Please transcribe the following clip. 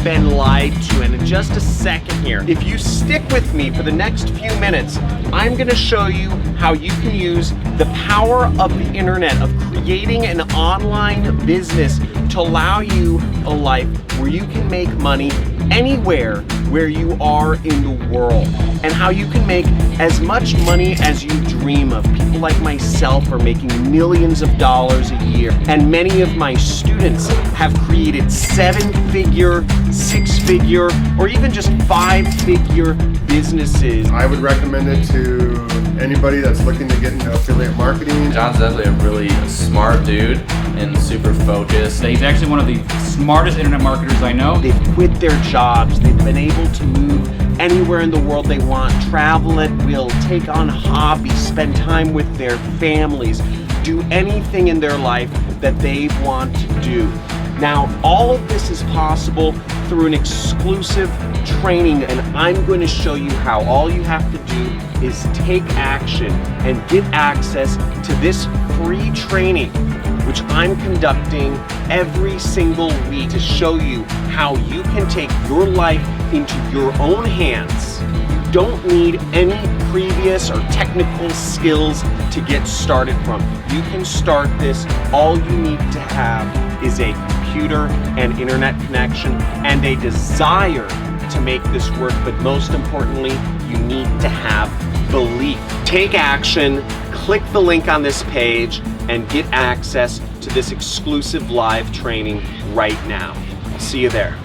been lied to. And in just a second here, if you stick with me for the next few minutes, I'm gonna show you how you can use the power of the internet, of creating an online business to allow you a life where you can make money anywhere where you are in the world, and how you can make as much money as you dream of. People like myself are making millions of dollars a year, and many of my students have created 7-figure, 6-figure, or even just 5-figure businesses. I would recommend it to anybody that's looking to get into affiliate marketing. John's definitely a really smart dude and super focused. He's actually one of the smartest internet marketers I know. They've quit their jobs, they've been able to move anywhere in the world they want, travel at will, take on hobbies, spend time with their families, do anything in their life that they want to do. Now, all of this is possible through an exclusive training, and I'm going to show you how. All you have to do is take action and get access to this free training, which I'm conducting every single week to show you how you can take your life into your own hands. You don't need any previous or technical skills to get started from. You can start this. All you need to have is a computer and internet connection and a desire to make this work, but most importantly, you need to have belief. Take action, click the link on this page, and get access to this exclusive live training right now. I'll see you there.